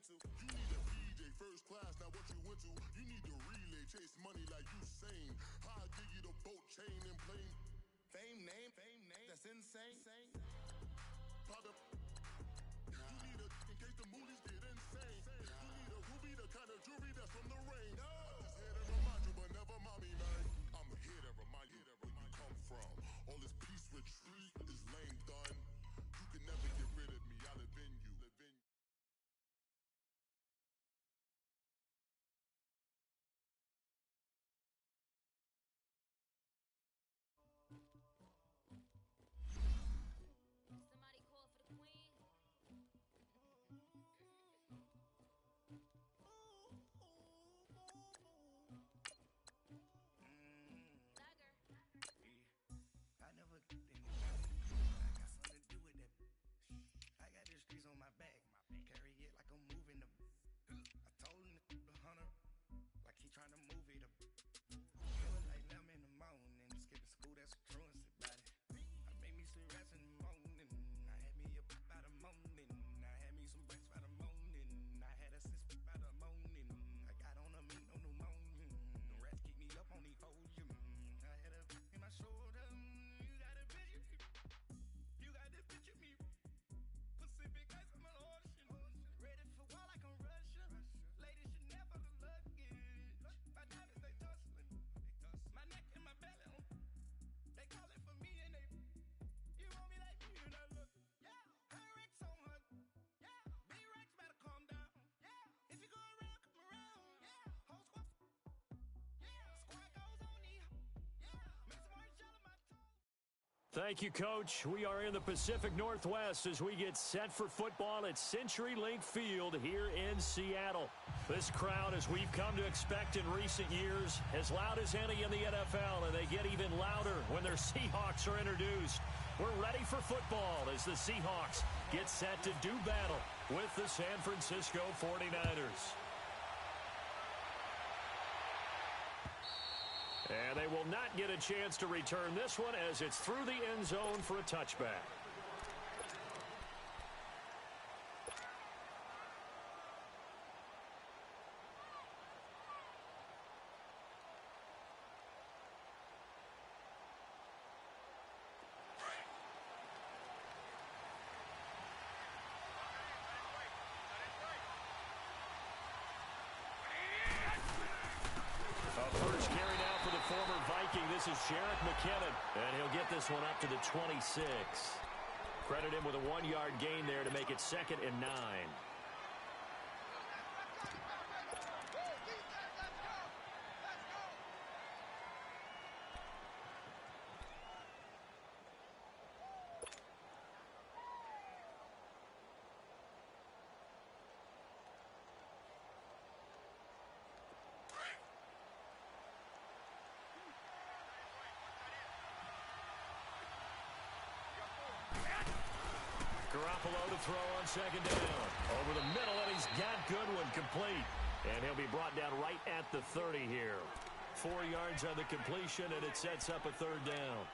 You need a PJ first class, not what you went to. You need to relay, chase money like you sane. How I give you the boat chain and plane. Fame name, that's insane. Proud of. You need a, in case the movies get insane. You need a ruby, the kind of jewelry that's from the rain. I'm just here to remind you, but never mommy, man. I'm here to remind you where you come from. All this peace retreat is lame done. You can never get rid of me, I live in you. Somebody call for the queen. I never did anybody. I got something to do with that. I got the streets on my back. Carry it like I'm moving the. I told him the hunter, like he trying to move it up. Feeling like I'm in the morning. Skipping school, that's a truancy about it. I made me some rats in the morning. I had me a pop by the morning. I had me some breaks by the morning. I had a six by the morning. I got on a meat, no pneumonia. The rats keep me up on the podium. I had a in my shoulder. You got a picture. You got this picture me. Pacific ice on my ocean. Ready for war like I'm Russia. Ladies should never the luggage. My diamonds they tussling. My neck and my belly on. They calling for me and they. You want me like me and I look. Yeah. Her Rex on her. Yeah. B-Rex better calm down. Yeah. If you go around, come around. Yeah. Whole squad. Yeah. Squad goes on the. Yeah. Make some orange gel in my toe. Thank you, Coach. We are in the Pacific Northwest as we get set for football at CenturyLink Field here in Seattle. This crowd, as we've come to expect in recent years, as loud as any in the NFL, and they get even louder when their Seahawks are introduced. We're ready for football as the Seahawks get set to do battle with the San Francisco 49ers. And they will not get a chance to return this one as it's through the end zone for a touchback. First carry now for the former Viking. This is Jerick McKinnon, and he'll get this one up to the 26. Credit him with a 1-yard gain there to make it 2nd and 9. Garoppolo to throw on 2nd down. Over the middle, and he's got Goodwin complete. And he'll be brought down right at the 30 here. 4 yards on the completion, and it sets up a 3rd down.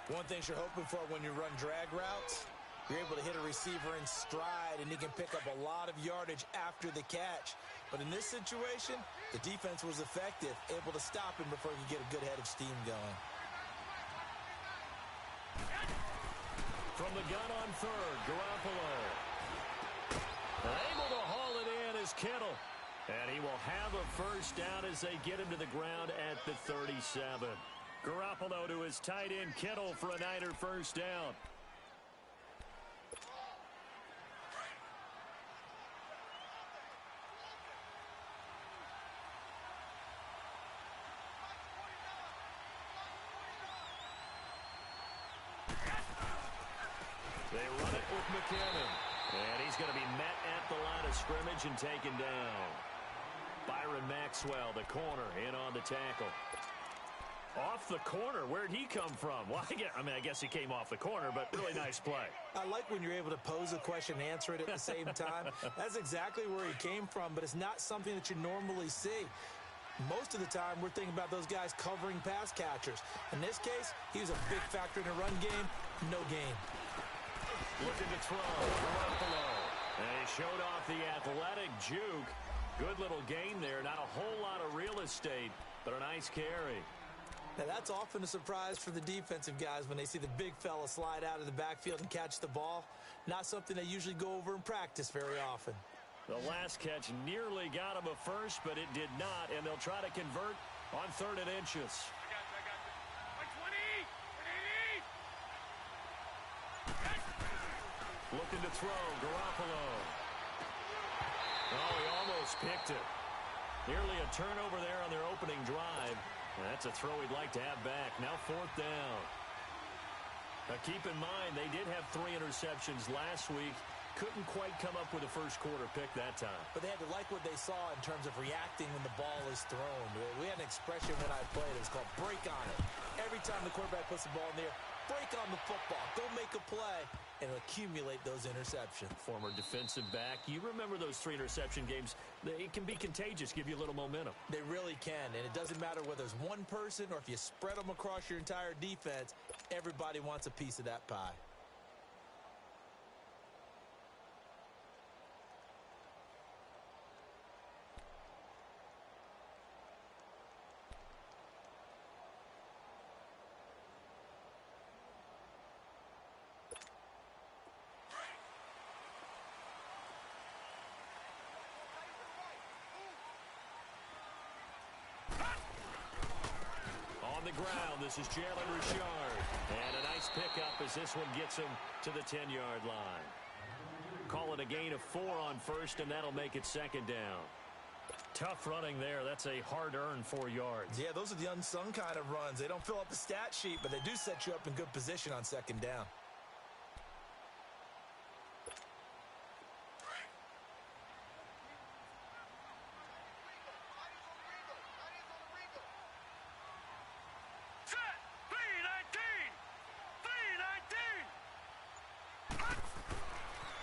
One thing you're hoping for when you run drag routes, you're able to hit a receiver in stride, and he can pick up a lot of yardage after the catch. But in this situation, the defense was effective, able to stop him before he could get a good head of steam going. From the gun on 3rd, Garoppolo. Able to haul it in is Kittle. And he will have a 1st down as they get him to the ground at the 37. Garoppolo to his tight end, Kittle, for a Niner 1st down. They run it with McKinnon. And he's going to be met at the line of scrimmage and taken down. Byron Maxwell, the corner, in on the tackle. Off the corner. Where'd he come from? Well, I guess he came off the corner, but really nice play. I like when you're able to pose a question and answer it at the same time. That's exactly where he came from, but it's not something that you normally see. Most of the time, we're thinking about those guys covering pass catchers. In this case, he was a big factor in the run game. No gain. Looking to throw. Garoppolo. And he showed off the athletic juke. Good little gain there. Not a whole lot of real estate, but a nice carry. Now, that's often a surprise for the defensive guys when they see the big fella slide out of the backfield and catch the ball. Not something they usually go over in practice very often. The last catch nearly got him a first, but it did not, and they'll try to convert on 3rd and inches. Looking to throw, Garoppolo. Oh, he almost picked it. Nearly a turnover there on their opening drive. That's a throw he'd like to have back. Now 4th down. Now keep in mind, they did have 3 interceptions last week. Couldn't quite come up with a first quarter pick that time. But they had to like what they saw in terms of reacting when the ball is thrown. We had an expression when I played. It was called break on it. Every time the quarterback puts the ball in the air, break on the football. Go make a play and accumulate those interceptions. Former defensive back. You remember those 3 interception games. It can be contagious, give you a little momentum. They really can, and it doesn't matter whether it's one person or if you spread them across your entire defense. Everybody wants a piece of that pie. On the ground, this is Jalen Richard. And a nice pickup as this one gets him to the 10-yard line. Call it a gain of 4 on first, and that'll make it 2nd down. Tough running there. That's a hard-earned 4 yards. Yeah, those are the unsung kind of runs. They don't fill up the stat sheet, but they do set you up in good position on 2nd down.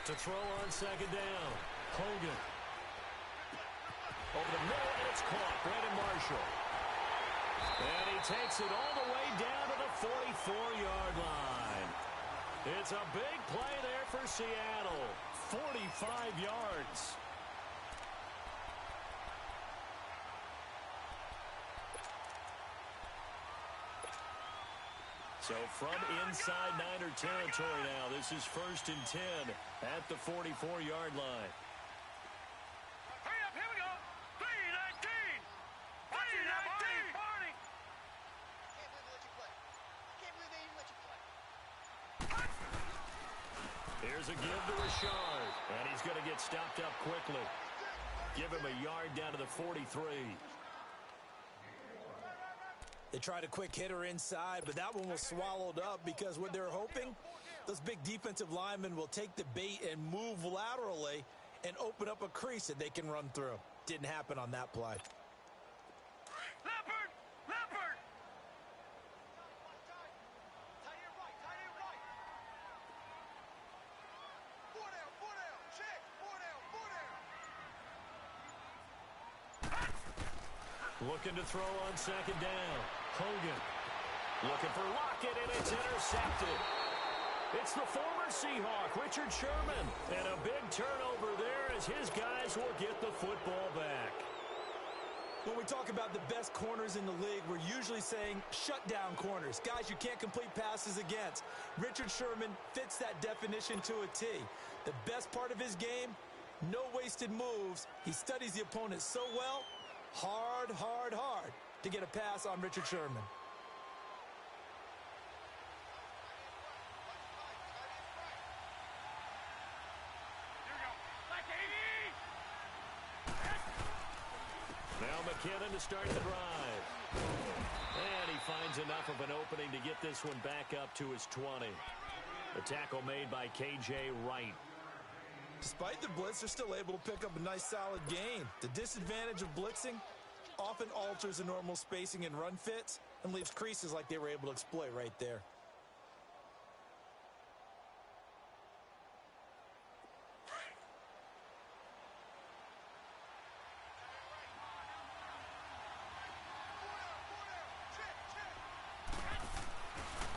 To throw on 2nd down. Hogan. Over the middle, and it's caught. Brandon Marshall. And he takes it all the way down to the 44-yard line. It's a big play there for Seattle. 45 yards. So from inside Niner territory now, this is 1st and 10 at the 44-yard line. Hurry up, here we go. 3-19. 3-19. Barney. Can't believe they even let you play. Here's a give to Richard, and he's going to get stopped up quickly. Give him a yard down to the 43. They tried a quick hitter inside, but that one was swallowed up because what they're hoping, those big defensive linemen will take the bait and move laterally and open up a crease that they can run through. Didn't happen on that play. Leopard! Leopard! Looking to throw on 2nd down. Hogan. Looking for Lockett, and it's intercepted. It's the former Seahawk, Richard Sherman. And a big turnover there as his guys will get the football back. When we talk about the best corners in the league, we're usually saying shutdown corners, guys you can't complete passes against. Richard Sherman fits that definition to a T. The best part of his game, no wasted moves. He studies the opponent so well, hard to get a pass on Richard Sherman. Now McKinnon to start the drive. And he finds enough of an opening to get this one back up to his 20. The tackle made by K.J. Wright. Despite the blitz, they're still able to pick up a nice solid gain. The disadvantage of blitzing often alters the normal spacing and run fits and leaves creases like they were able to exploit right there.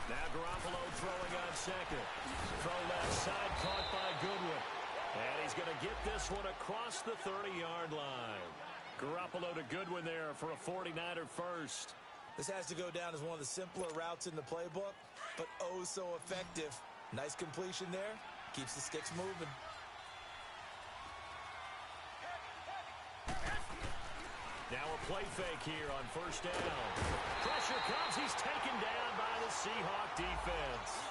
Now Garoppolo throwing on 2nd. Throw left side, caught by Goodwin. And he's going to this one across the 30-yard line. Garoppolo to Goodwin there for a 49er first. This has to go down as one of the simpler routes in the playbook, but oh so effective. Nice completion there. Keeps the sticks moving. Now a play fake here on first down. Pressure comes. He's taken down by the Seahawk defense.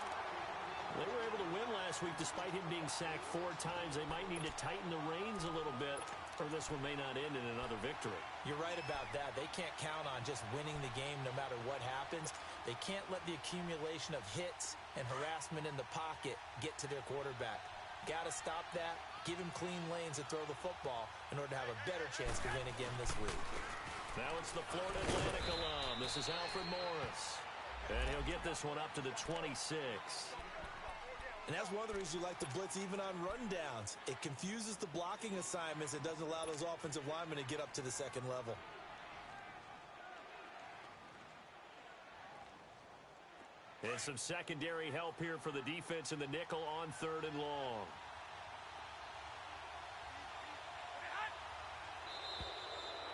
They were able to win last week despite him being sacked 4 times. They might need to tighten the reins a little bit, or this one may not end in another victory. You're right about that. They can't count on just winning the game no matter what happens. They can't let the accumulation of hits and harassment in the pocket get to their quarterback. Got to stop that, give him clean lanes to throw the football in order to have a better chance to win again this week. Now it's the Florida Atlantic alum. This is Alfred Morris. And he'll get this one up to the 26. And that's one of the reasons you like to blitz even on rundowns. It confuses the blocking assignments. It doesn't allow those offensive linemen to get up to the second level. And some secondary help here for the defense in the nickel on 3rd and long.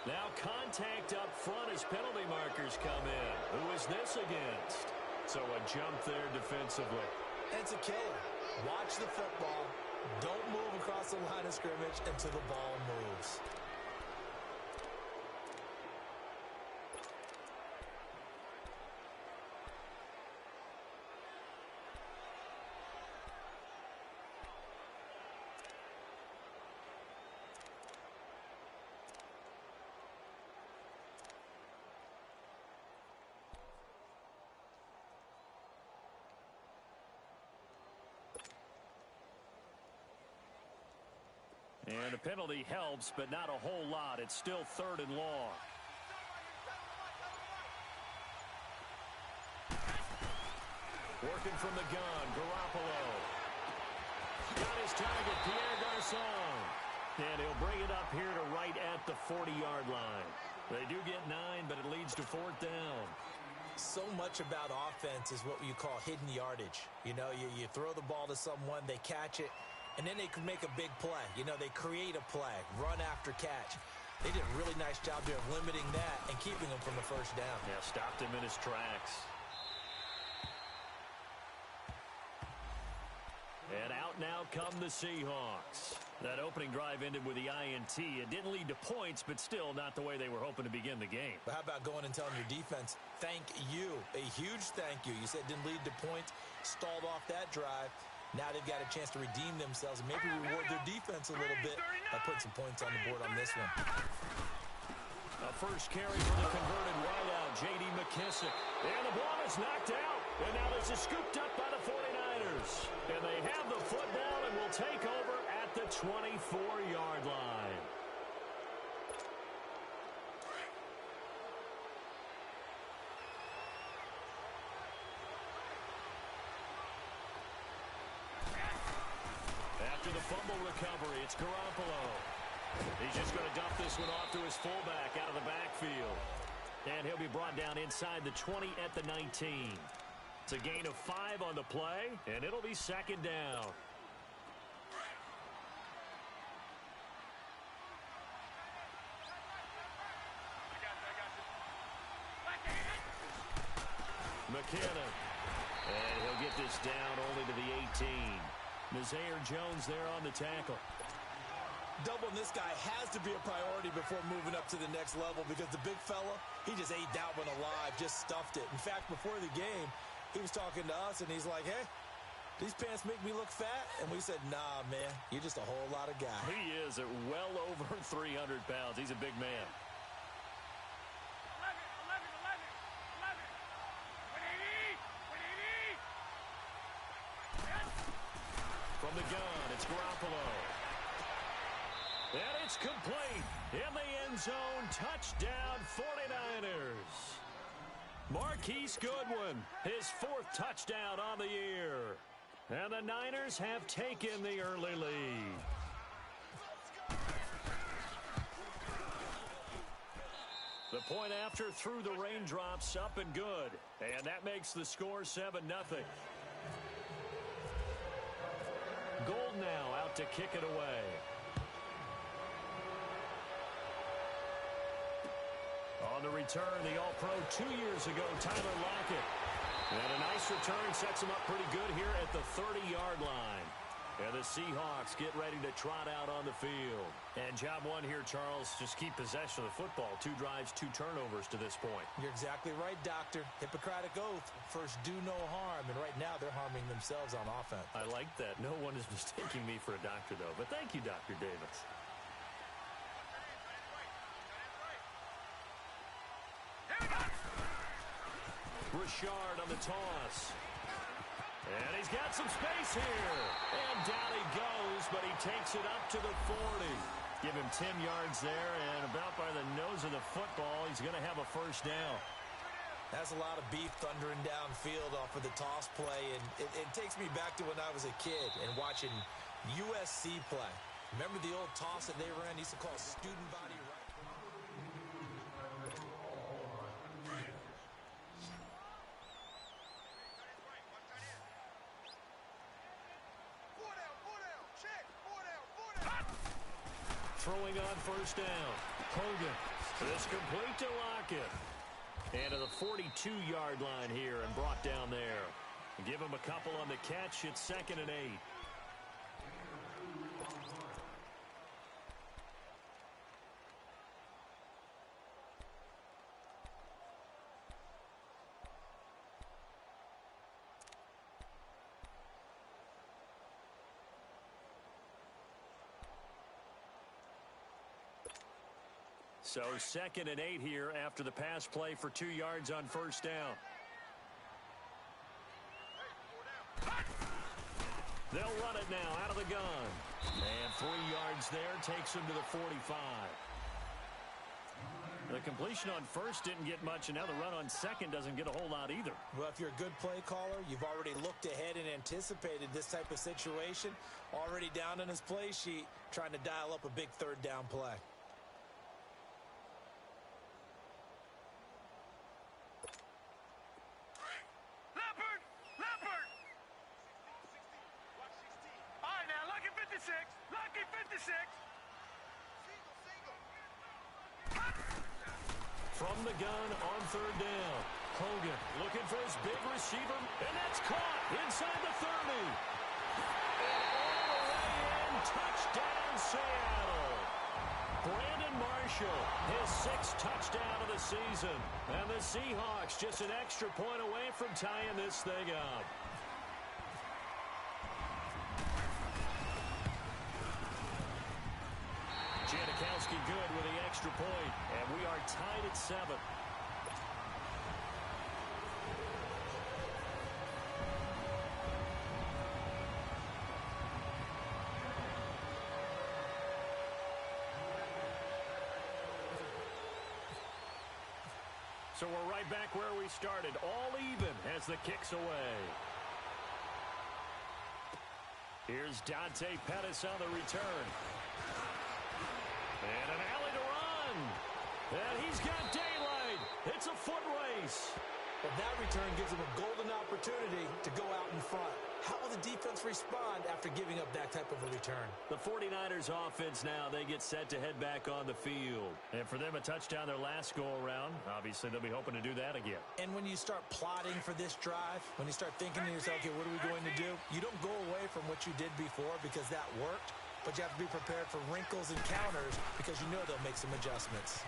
Now contact up front as penalty markers come in. Who is this against? So a jump there defensively. It's a killer. Watch the football. Don't move across the line of scrimmage until the ball moves. And a penalty helps, but not a whole lot. It's still 3rd and long. Working from the gun, Garoppolo. Got his target, Pierre Garçon. And he'll bring it up here to right at the 40-yard line. They do get 9, but it leads to 4th down. So much about offense is what you call hidden yardage. You know, you throw the ball to someone, they catch it, and then they can make a big play. You know, they create a play, run after catch. They did a really nice job there of limiting that and keeping him from the first down. Yeah, stopped him in his tracks. And out now come the Seahawks. That opening drive ended with the INT. It didn't lead to points, but still not the way they were hoping to begin the game. But how about going and telling your defense, thank you, a huge thank you. You said it didn't lead to points, stalled off that drive. Now they've got a chance to redeem themselves and maybe reward their defense a little bit by putting some points on the board on this one. A first carry for the converted wideout, J.D. McKissick. And the ball is knocked out. And now this is scooped up by the 49ers. And they have the football and will take over at the 24-yard line. After the fumble recovery, it's Garoppolo. He's just going to dump this one off to his fullback out of the backfield. And he'll be brought down inside the 20 at the 19. It's a gain of 5 on the play, and it'll be 2nd down. McKinnon. And he'll get this down only to the 18. Nazaire Jones there on the tackle. Doubling this guy has to be a priority before moving up to the next level because the big fella, he just ate that one alive, just stuffed it. In fact, before the game, he was talking to us, and he's like, hey, these pants make me look fat? And we said, nah, man, you're just a whole lot of guy. He is at well over 300 pounds. He's a big man. 180. From the gun, it's Garoppolo. And it's complete. In the end zone, touchdown 49ers. Marquise Goodwin, his 4th touchdown on the year. And the Niners have taken the early lead. The point after through the raindrops, up and good. And that makes the score 7-0. Gold now out to kick it away. On the return, the All-Pro 2 years ago, Tyler Lockett. And a nice return sets him up pretty good here at the 30-yard line. And the Seahawks get ready to trot out on the field. And job one here, Charles, just keep possession of the football. 2 drives, 2 turnovers to this point. You're exactly right, Doctor. Hippocratic oath. First, do no harm. And right now, they're harming themselves on offense. I like that. No one is mistaking me for a doctor, though. But thank you, Dr. Davis. Richard on the toss. And he's got some space here. And down he goes, but he takes it up to the 40. Give him 10 yards there, and about by the nose of the football, he's going to have a first down. That's a lot of beef thundering downfield off of the toss play, and it takes me back to when I was a kid and watching USC play. Remember the old toss that they ran? They used to call student body right. Throwing on first down. Hogan. This complete to Lockett. And to the 42-yard line here and brought down there. Give him a couple on the catch. It's 2nd and 8. So 2nd and 8 here after the pass play for 2 yards on first down. They'll run it now out of the gun. And 3 yards there takes him to the 45. The completion on first didn't get much, and now the run on second doesn't get a whole lot either. Well, if you're a good play caller, you've already looked ahead and anticipated this type of situation. Already down on his play sheet, trying to dial up a big 3rd down play. Lucky 56. From the gun on 3rd down. Hogan looking for his big receiver, and that's caught inside the 30. And all the way in, touchdown Seattle. Brandon Marshall, his 6th touchdown of the season. And the Seahawks just an extra point away from tying this thing up. Janikowski good with the extra point, and we are tied at 7. So we're right back where we started, all even as the kick's away. Here's Dante Pettis on the return. And an alley to run. And he's got daylight. It's a foot race. But that return gives him a golden opportunity to go out in front. How will the defense respond after giving up that type of a return? The 49ers offense now, they get set to head back on the field. And for them, a touchdown their last go-around. Obviously, they'll be hoping to do that again. And when you start plotting for this drive, when you start thinking to yourself, okay, what are we going to do? You don't go away from what you did before because that worked. But you have to be prepared for wrinkles and counters because you know they'll make some adjustments.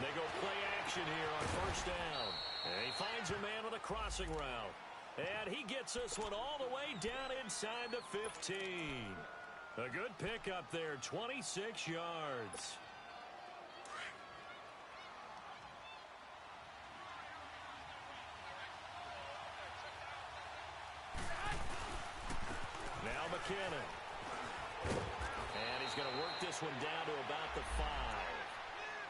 They go play action here on first down. And he finds a man with a crossing route. And he gets this one all the way down inside the 15. A good pickup there, 26 yards. Now McKinnon. And he's going to work this one down to about the 5.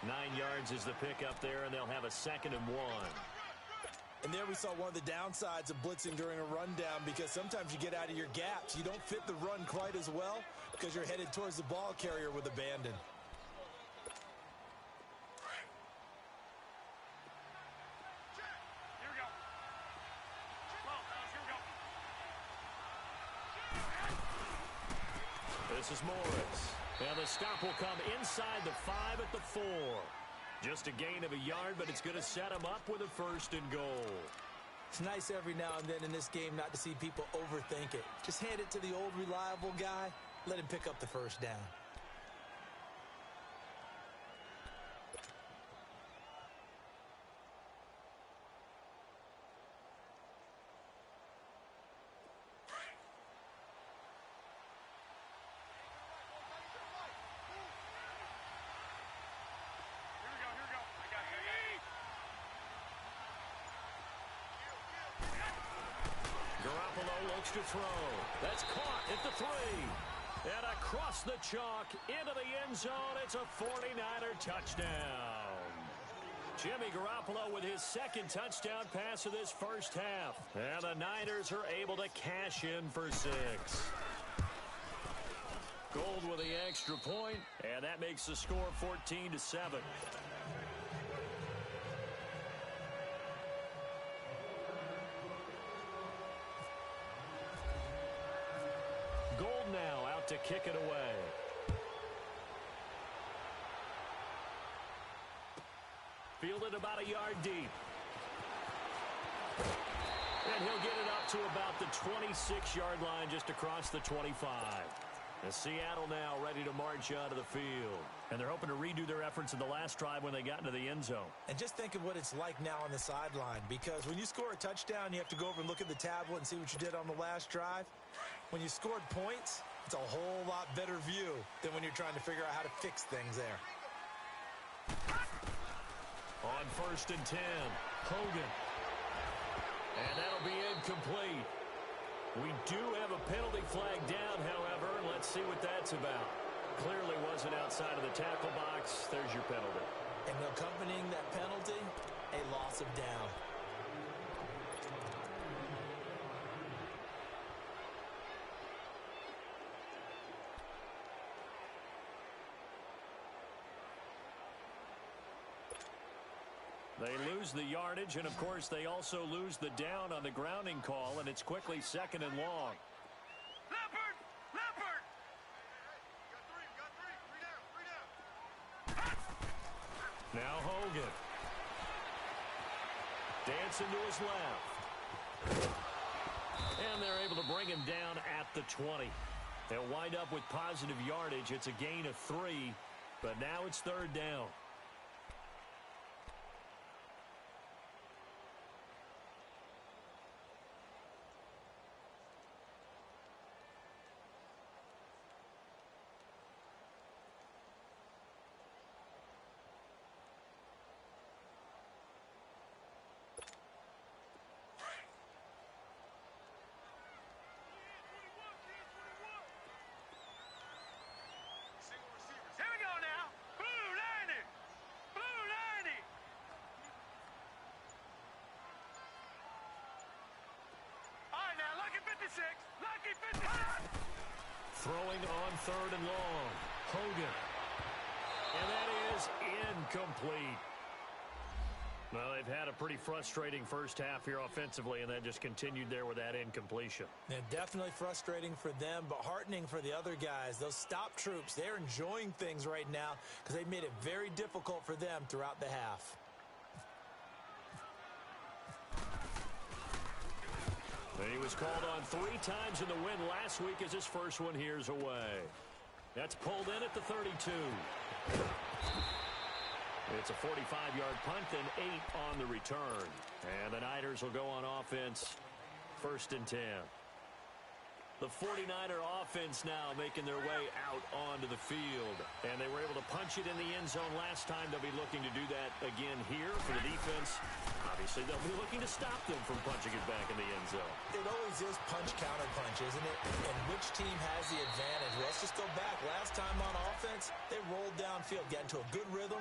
9 yards is the pickup there, and they'll have a 2nd and 1. And there we saw one of the downsides of blitzing during a rundown because sometimes you get out of your gaps. You don't fit the run quite as well because you're headed towards the ball carrier with abandon. Here we go. Come on, fellas, here we go. This is Morris. And the stop will come inside the 5 at the 4. Just a gain of a yard, but it's going to set him up with a 1st and goal. It's nice every now and then in this game not to see people overthink it. Just hand it to the old reliable guy. Let him pick up the 1st down. To throw. That's caught at the 3. And across the chalk into the end zone. It's a 49er touchdown. Jimmy Garoppolo with his 2nd touchdown pass of this first half. And the Niners are able to cash in for 6. Gold with the extra point, and that makes the score 14-7. Gold now out to kick it away. Fielded about a yard deep. And he'll get it up to about the 26-yard line just across the 25. And Seattle now ready to march out of the field. And they're hoping to redo their efforts in the last drive when they got into the end zone. And just think of what it's like now on the sideline, because when you score a touchdown, you have to go over and look at the tablet and see what you did on the last drive. When you scored points, it's a whole lot better view than when you're trying to figure out how to fix things there. On 1st and 10, Hogan. And that'll be incomplete. We do have a penalty flag down, however, and let's see what that's about. Clearly wasn't outside of the tackle box. There's your penalty. And accompanying that penalty, a loss of down. They lose the yardage, and, of course, they also lose the down on the grounding call, and it's quickly 2nd and long. Leopard! Leopard! Now Hogan. Dancing to his left. And they're able to bring him down at the 20. They'll wind up with positive yardage. It's a gain of 3, but now it's 3rd down. Here we go now. Blue 90. Blue 90. All right, now, lucky 56. Lucky 56. Throwing on 3rd and long. Hogan. And that is incomplete. Well, they've had a pretty frustrating first half here offensively, and then just continued there with that incompletion. And definitely frustrating for them, but heartening for the other guys. Those stop troops, they're enjoying things right now because they made it very difficult for them throughout the half. He was called on 3 times in the win last week as his first one here's away. That's pulled in at the 32. It's a 45-yard punt and 8 on the return. And the Niners will go on offense, 1st and 10. The 49er offense now making their way out onto the field. And they were able to punch it in the end zone last time. They'll be looking to do that again here for the defense. Obviously, they'll be looking to stop them from punching it back in the end zone. It always is punch-counter-punch, isn't it? And which team has the advantage? Well, let's just go back. Last time on offense, they rolled downfield, got into a good rhythm.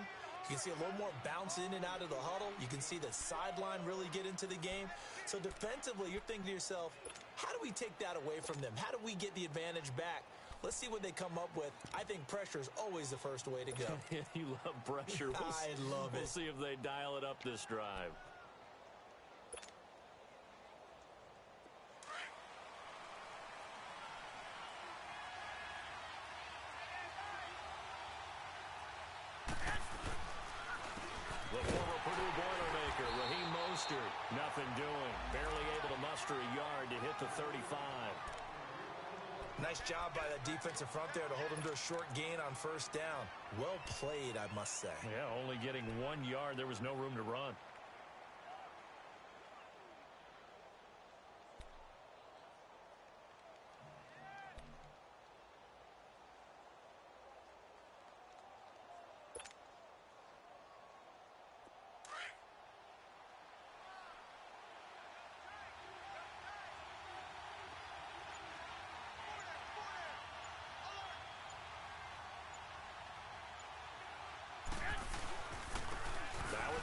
You can see a little more bounce in and out of the huddle. You can see the sideline really get into the game. So defensively, you're thinking to yourself, how do we take that away from them? How do we get the advantage back? Let's see what they come up with. I think pressure is always the first way to go. You love pressure. I love it. We'll see if they dial it up this drive. Mustard. Nothing doing. Barely able to muster a yard to hit the 35. Nice job by that defensive front there to hold him to a short gain on first down. Well played, I must say. Yeah, only getting 1 yard. There was no room to run.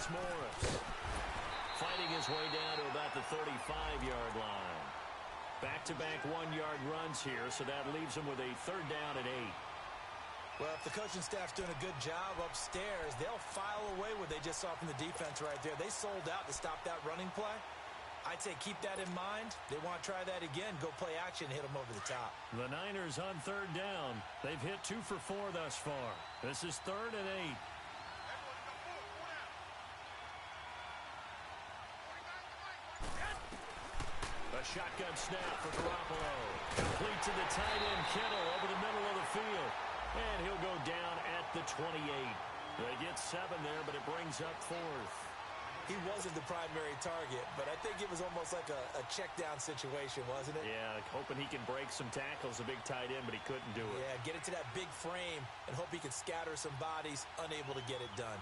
Morris fighting his way down to about the 35-yard line. Back-to-back 1-yard runs here, so that leaves him with a 3rd down and 8. Well, if the coaching staff's doing a good job upstairs, they'll file away what they just saw from the defense right there. They sold out to stop that running play. I'd say keep that in mind. They want to try that again. Go play action, hit them over the top. The Niners on 3rd down. They've hit 2 for 4 thus far. This is 3rd and 8. A shotgun snap for Garoppolo. Complete to the tight end, Kittle, over the middle of the field. And he'll go down at the 28. They get 7 there, but it brings up 4th. He wasn't the primary target, but I think it was almost like a check down situation, wasn't it? Yeah, hoping he can break some tackles, a big tight end, but he couldn't do it. Yeah, get it to that big frame and hope he can scatter some bodies, unable to get it done.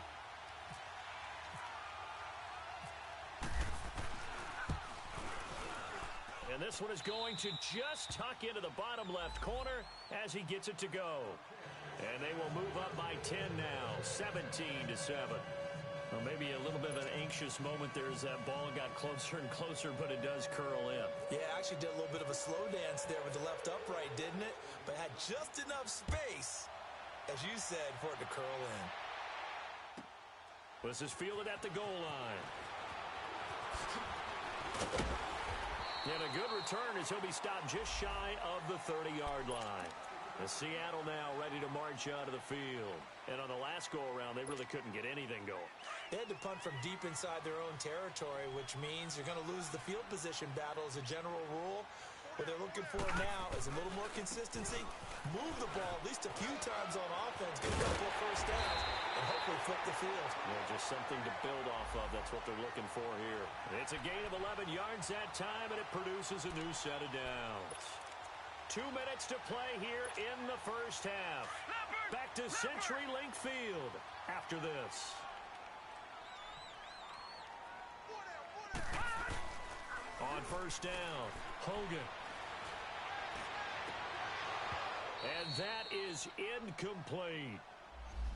And this one is going to just tuck into the bottom left corner as he gets it to go. And they will move up by 10 now, 17-7. Well, maybe a little bit of an anxious moment there as that ball got closer and closer, but it does curl in. Yeah, actually did a little bit of a slow dance there with the left upright, didn't it? But had just enough space, as you said, for it to curl in. This is fielded at the goal line. And a good return as he'll be stopped just shy of the 30-yard line. The Seattle now ready to march out of the field. And on the last go-around, they really couldn't get anything going. They had to punt from deep inside their own territory, which means you're going to lose the field position battle as a general rule. What they're looking for now is a little more consistency, move the ball at least a few times on offense, get a couple of first downs, and hopefully flip the field. Yeah, just something to build off of. That's what they're looking for here. It's a gain of 11 yards that time, and it produces a new set of downs. 2 minutes to play here in the first half. Back to CenturyLink Field after this. On first down, Hogan. And that is incomplete.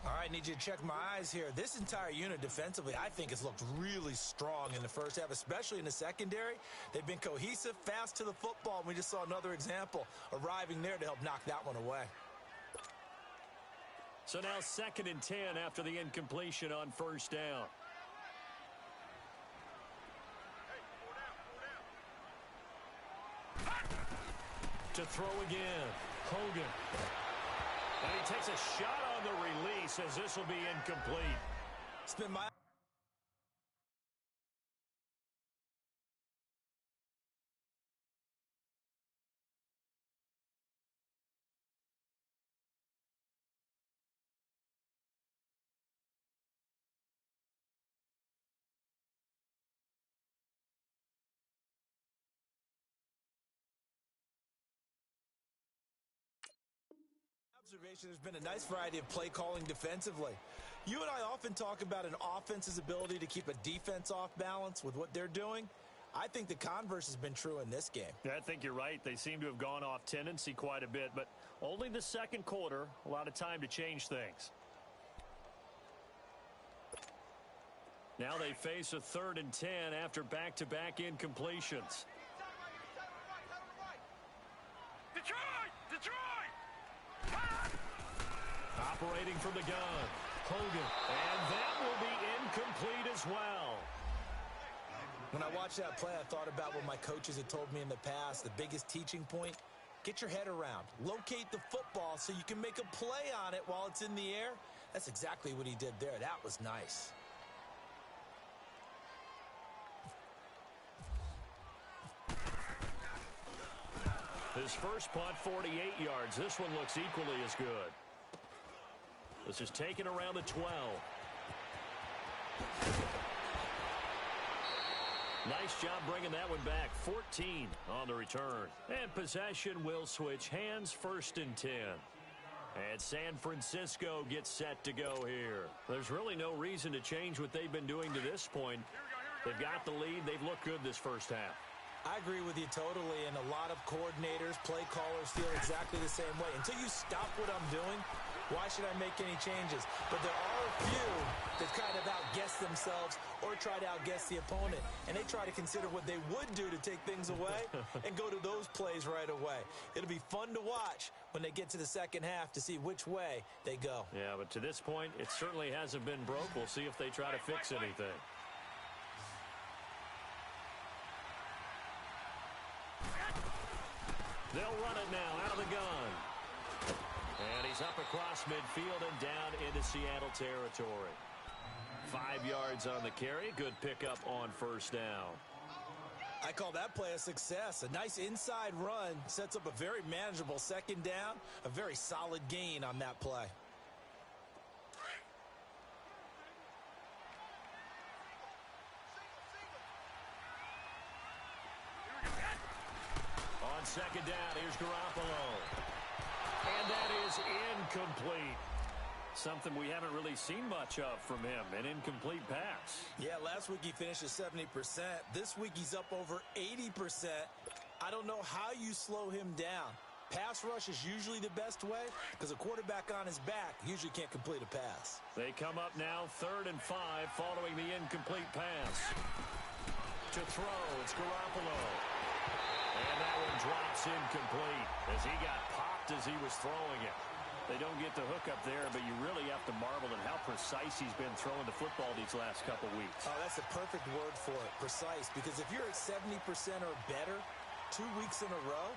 All right, need you to check my eyes here. This entire unit defensively, I think, has looked really strong in the first half, especially in the secondary. They've been cohesive, fast to the football. We just saw another example arriving there to help knock that one away. So now 2nd and 10 after the incompletion on first down. To throw again, Hogan. And he takes a shot on the release as this will be incomplete. Spin my observation, there's been a nice variety of play calling defensively. You and I often talk about an offense's ability to keep a defense off balance with what they're doing. I think the converse has been true in this game. Yeah, I think you're right. They seem to have gone off tendency quite a bit, but only the second quarter, a lot of time to change things. Now they face a 3rd and 10 after back-to-back incompletions. Detroit! Operating from the gun, Hogan, and that will be incomplete as well. When I watched that play, I thought about what my coaches had told me in the past. The biggest teaching point, get your head around. Locate the football so you can make a play on it while it's in the air. That's exactly what he did there. That was nice. His first punt, 48 yards. This one looks equally as good. This is taken around the 12. Nice job bringing that one back. 14 on the return. And possession will switch hands, 1st and 10. And San Francisco gets set to go here. There's really no reason to change what they've been doing to this point. They've got the lead. They've looked good this first half. I agree with you totally, and a lot of coordinators, play callers feel exactly the same way. Until you stop what I'm doing, why should I make any changes? But there are a few that kind of outguess themselves or try to outguess the opponent, and they try to consider what they would do to take things away and go to those plays right away. It'll be fun to watch when they get to the second half to see which way they go. Yeah, but to this point, it certainly hasn't been broke. We'll see if they try to fix anything. They'll run it now out of the gun. And he's up across midfield and down into Seattle territory. 5 yards on the carry. Good pickup on 1st down. I call that play a success. A nice inside run sets up a very manageable 2nd down. A very solid gain on that play. On 2nd down, here's Garoppolo. And that is incomplete. Something we haven't really seen much of from him, an incomplete pass. Yeah, last week he finished at 70%. This week he's up over 80%. I don't know how you slow him down. Pass rush is usually the best way because a quarterback on his back usually can't complete a pass. They come up now 3rd and 5 following the incomplete pass. To throw, it's Garoppolo. And that one drops incomplete as he got popped as he was throwing it. They don't get the hook up there, but you really have to marvel at how precise he's been throwing the football these last couple weeks. Oh, that's a perfect word for it, precise, because if you're at 70% or better 2 weeks in a row,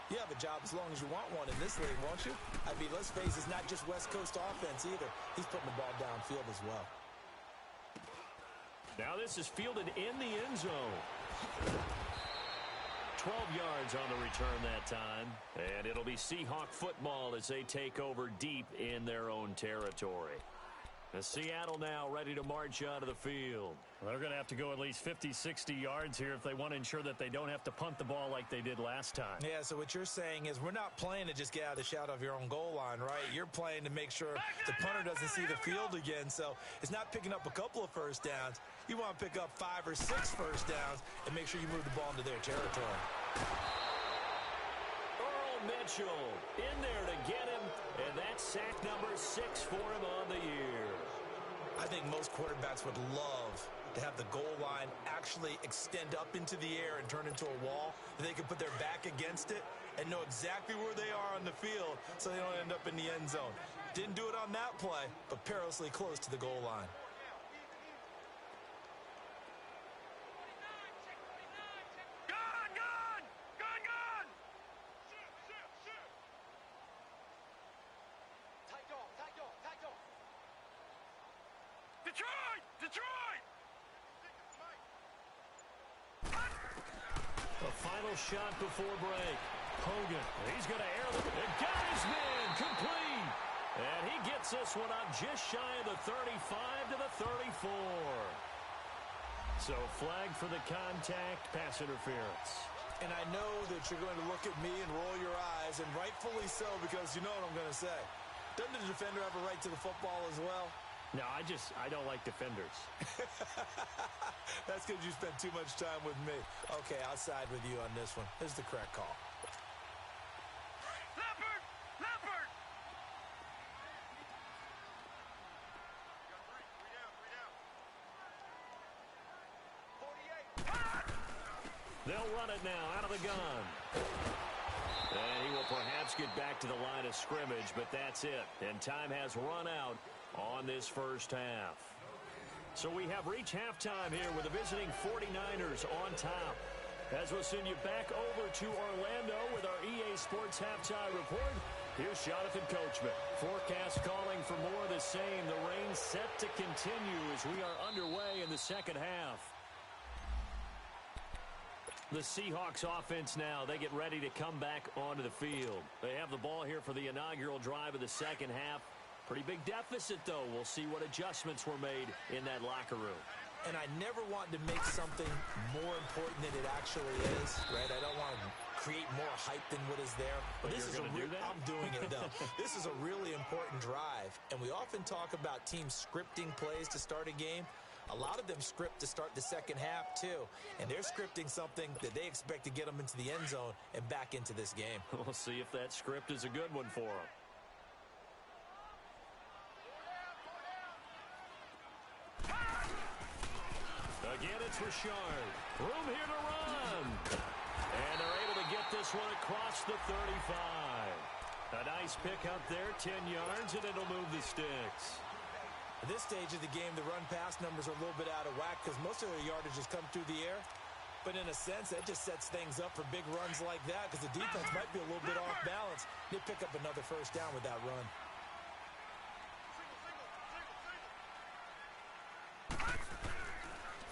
you have a job as long as you want one in this league, won't you? I mean, let's face it, it's not just West Coast offense either. He's putting the ball downfield as well. Now this is fielded in the end zone. 12 yards on the return that time. And it'll be Seahawk football as they take over deep in their own territory. The Seattle now ready to march out of the field. Well, they're going to have to go at least 50, 60 yards here if they want to ensure that they don't have to punt the ball like they did last time. Yeah, so what you're saying is we're not playing to just get out of the shadow of your own goal line, right? You're playing to make sure the punter doesn't see the field again. So it's not picking up a couple of first downs. You want to pick up 5 or 6 first downs and make sure you move the ball into their territory. Earl Mitchell in there to get him, and that's sack number 6 for him on the year. I think most quarterbacks would love to have the goal line actually extend up into the air and turn into a wall. They can put their back against it and know exactly where they are on the field so they don't end up in the end zone. Didn't do it on that play, but perilously close to the goal line. Detroit! The final shot before break. Hogan, he's going to air the... It got his man complete. And he gets this one up just shy of the 35 to the 34. So flag for the contact, pass interference. And I know that you're going to look at me and roll your eyes, and rightfully so, because you know what I'm going to say. Doesn't the defender have a right to the football as well? No, I don't like defenders. That's because you spent too much time with me. Okay, I'll side with you on this one. This is the correct call. Leopard! Leopard! They'll run it now out of the gun. And he will perhaps get back to the line of scrimmage, but that's it. And time has run out on this first half. So we have reached halftime here with the visiting 49ers on top. As we'll send you back over to Orlando with our EA Sports Halftime Report, here's Jonathan Coachman. Forecast calling for more of the same. The rain set to continue as we are underway in the second half. The Seahawks offense now, they get ready to come back onto the field. They have the ball here for the inaugural drive of the second half. Pretty big deficit, though. We'll see what adjustments were made in that locker room. And I never want to make something more important than it actually is, right? I don't want to create more hype than what is there. But this is I'm doing it, though. This is a really important drive. And we often talk about teams scripting plays to start a game. A lot of them script to start the second half, too. And they're scripting something that they expect to get them into the end zone and back into this game. We'll see if that script is a good one for them. Again, it's Richard. Room here to run. And they're able to get this one across the 35. A nice pickup there, 10 yards, and it'll move the sticks. At this stage of the game, the run-pass numbers are a little bit out of whack because most of their yardage has come through the air. But in a sense, that just sets things up for big runs like that because the defense might be a little bit off balance. They pick up another first down with that run.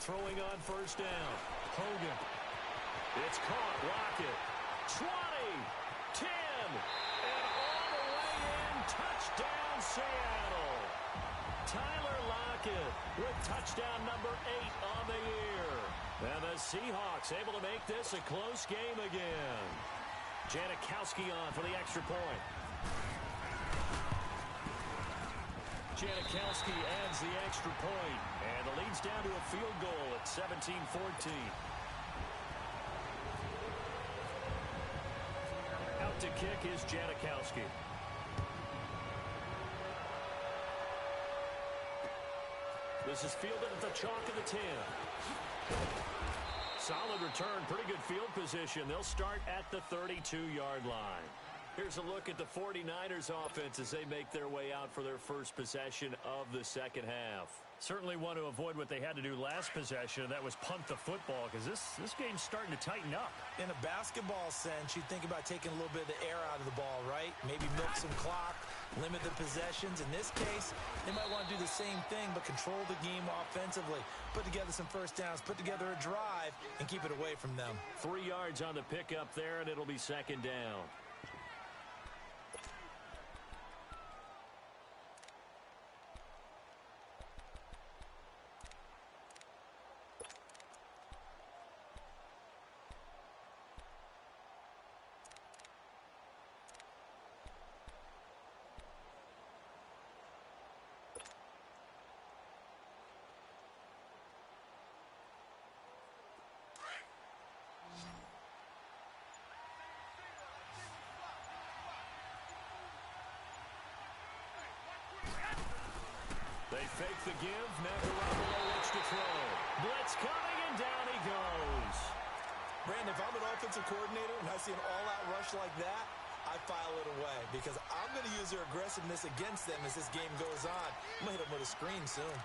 Throwing on first down. Hogan. It's caught. Lockett. 20. 10. And all the way in. Touchdown, Seattle. Tyler Lockett with touchdown number 8 on the year. And the Seahawks able to make this a close game again. Janikowski on for the extra point. Janikowski adds the extra point, and the lead's down to a field goal at 17-14. Out to kick is Janikowski. This is fielded at the chalk of the 10. Solid return, pretty good field position. They'll start at the 32-yard line. Here's a look at the 49ers offense as they make their way out for their first possession of the second half. Certainly want to avoid what they had to do last possession, and that was punt the football, because this game's starting to tighten up. In a basketball sense, you think about taking a little bit of the air out of the ball, right? Maybe milk some clock, limit the possessions. In this case, they might want to do the same thing, but control the game offensively. Put together some first downs, put together a drive, and keep it away from them. 3 yards on the pickup there, and it'll be second down. They fake the give. Now Garoppolo looks to throw. Blitz coming, and down he goes. Brandon, if I'm an offensive coordinator and I see an all-out rush like that, I file it away because I'm going to use their aggressiveness against them as this game goes on. I'm going to hit them with a screen soon.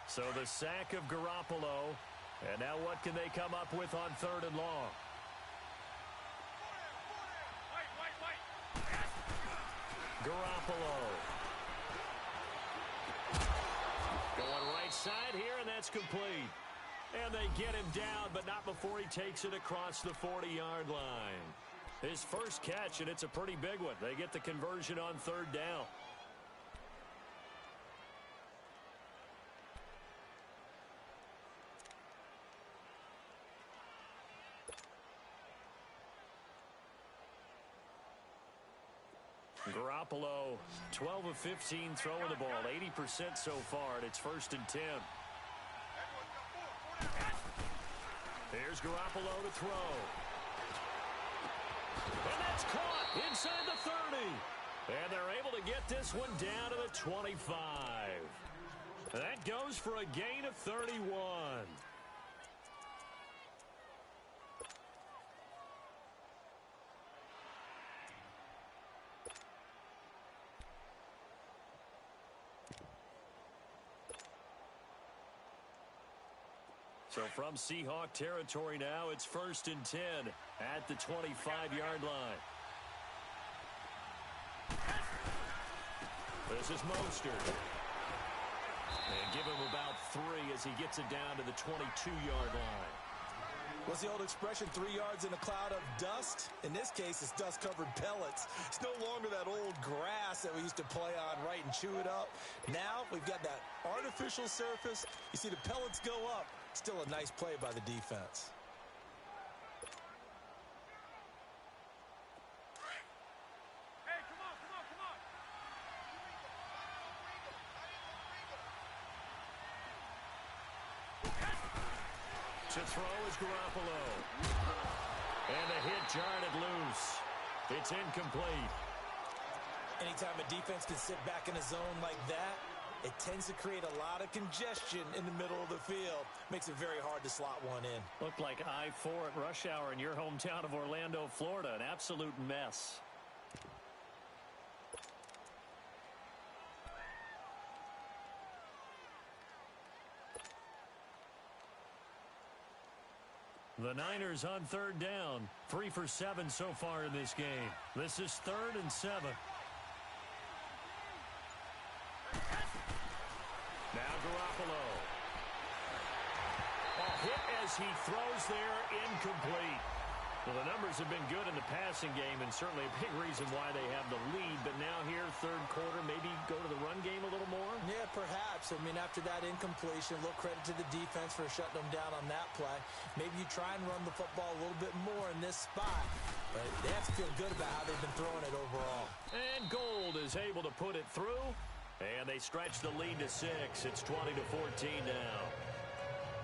So the sack of Garoppolo. And now what can they come up with on 3rd and long? Garoppolo. Going right side here, and that's complete. And they get him down, but not before he takes it across the 40-yard line. His first catch, and it's a pretty big one. They get the conversion on 3rd down. Garoppolo, 12 of 15 throwing the ball, 80% so far, and it's 1st and 10. Here's Garoppolo to throw. And that's caught inside the 30. And they're able to get this one down to the 25. That goes for a gain of 31. So from Seahawk territory now, it's 1st and 10 at the 25-yard line. This is Mostert. And give him about 3 as he gets it down to the 22-yard line. What's the old expression, 3 yards in a cloud of dust? In this case, it's dust-covered pellets. It's no longer that old grass that we used to play on, right, and chew it up. Now we've got that artificial surface. You see the pellets go up. Still a nice play by the defense. Hey, come on, come on, come on. To throw is Garoppolo. And a hit jarred it loose. It's incomplete. Anytime a defense can sit back in a zone like that, it tends to create a lot of congestion in the middle of the field. Makes it very hard to slot one in. Looked like I-4 at rush hour in your hometown of Orlando, Florida. An absolute mess. The Niners on 3rd down. 3 for 7 so far in this game. This is 3rd and 7. Now Garoppolo. Hit as he throws there, incomplete. Well, the numbers have been good in the passing game and certainly a big reason why they have the lead. But now here, 3rd quarter, maybe go to the run game a little more? Yeah, perhaps. I mean, after that incompletion, a little credit to the defense for shutting them down on that play. Maybe you try and run the football a little bit more in this spot. But they have to feel good about how they've been throwing it overall. And Gold is able to put it through. And they stretch the lead to 6. It's 20-14 now.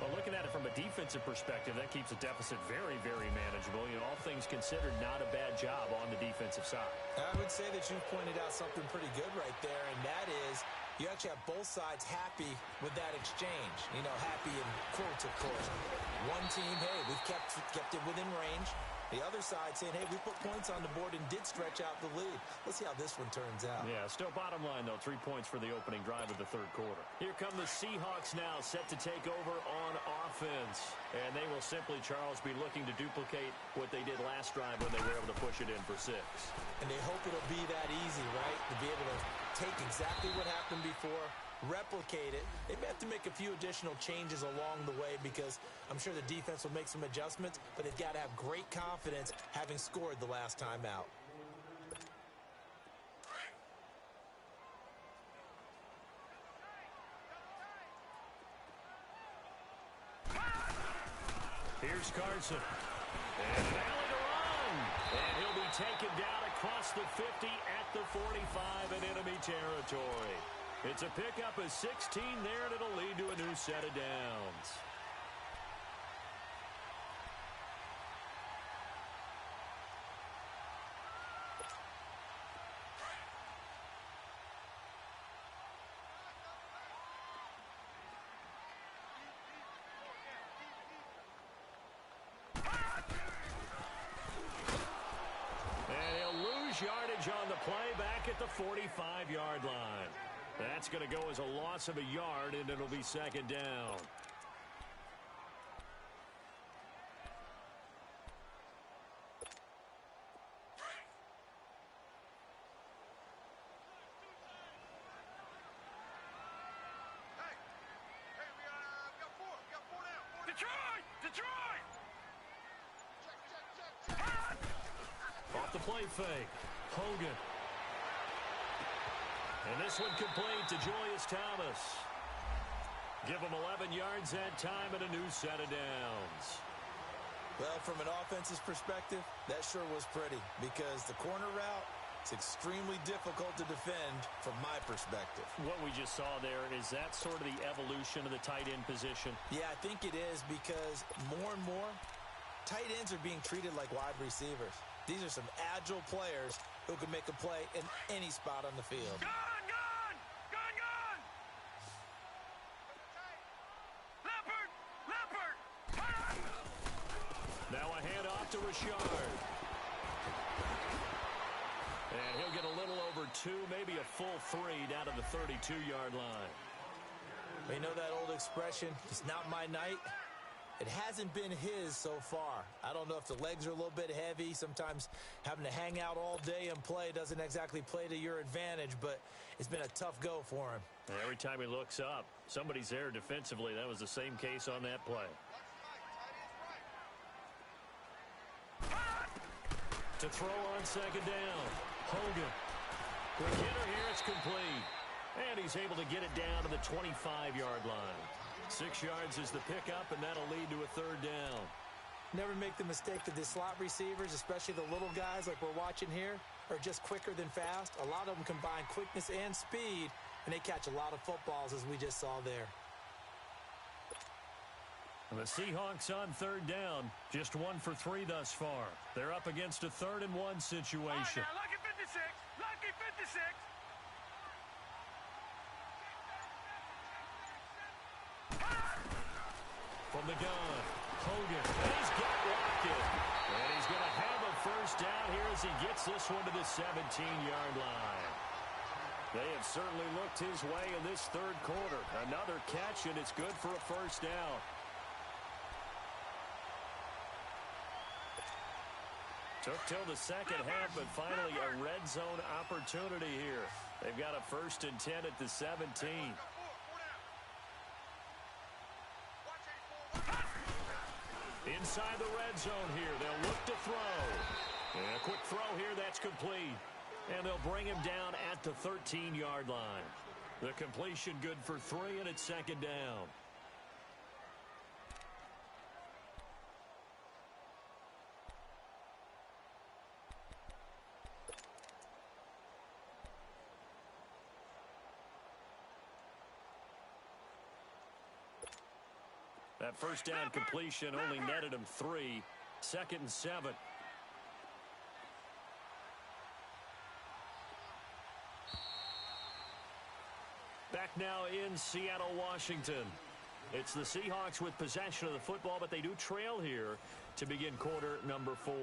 Well, looking at it from a defensive perspective, that keeps the deficit very, very manageable. You know, all things considered, not a bad job on the defensive side. I would say that you've pointed out something pretty good right there, and that is you actually have both sides happy with that exchange. You know, happy in quotes, of course. One team, hey, we've kept it within range. The other side saying, hey, we put points on the board and did stretch out the lead. Let's see how this one turns out. Yeah, still bottom line, though, 3 points for the opening drive of the 3rd quarter. Here come the Seahawks now, set to take over on offense. And they will simply, Charles, be looking to duplicate what they did last drive when they were able to push it in for 6. And they hope it'll be that easy, right? To be able to take exactly what happened before, replicate it. They may have to make a few additional changes along the way because I'm sure the defense will make some adjustments, but they've got to have great confidence having scored the last time out. Here's Carson. And an alley to run. And he'll be taken down across the 50 at the 45 in enemy territory. It's a pickup of 16 there, and it'll lead to a new set of downs. And he'll lose yardage on the play back at the 45-yard line. That's going to go as a loss of a yard, and it'll be 2nd down. Detroit! Detroit! Off the play fake. Hogan. And this one complete to Julius Thomas. Give him 11 yards that time and a new set of downs. Well, from an offense's perspective, that sure was pretty because the corner route is extremely difficult to defend from my perspective. What we just saw there, is that sort of the evolution of the tight end position? Yeah, I think it is because more and more, tight ends are being treated like wide receivers. These are some agile players who can make a play in any spot on the field. Gun! Gun! Gun! Gun! Leopard! Leopard! Now a handoff to Richard. And he'll get a little over 2, maybe a full 3 down to the 32-yard line. You know that old expression, it's not my night. It hasn't been his so far. I don't know if the legs are a little bit heavy. Sometimes having to hang out all day and play doesn't exactly play to your advantage, but it's been a tough go for him. Every time he looks up, somebody's there defensively. That was the same case on that play. To throw on second down. Hogan. Quick hitter here. It's complete. And he's able to get it down to the 25-yard line. 6 yards is the pickup, and that'll lead to a third down. Never make the mistake that the slot receivers, especially the little guys like we're watching here, are just quicker than fast. A lot of them combine quickness and speed, and they catch a lot of footballs, as we just saw there. And the Seahawks on third down, just 1 for 3 thus far. They're up against a 3rd-and-1 situation. All right, now, lucky 56. Lucky 56. From the gun, Hogan, and he's got Rocket. And he's going to have a first down here as he gets this one to the 17-yard line. They have certainly looked his way in this third quarter. Another catch, and it's good for a first down. Took till the second half, but finally a red zone opportunity here. They've got a 1st and 10 at the 17. Inside the red zone here. They'll look to throw. And a quick throw here. That's complete. And they'll bring him down at the 13-yard line. The completion good for 3, and it's second down. That first down completion only netted him 3. 2nd and 7. Back now in Seattle, Washington. It's the Seahawks with possession of the football, but they do trail here to begin quarter number 4.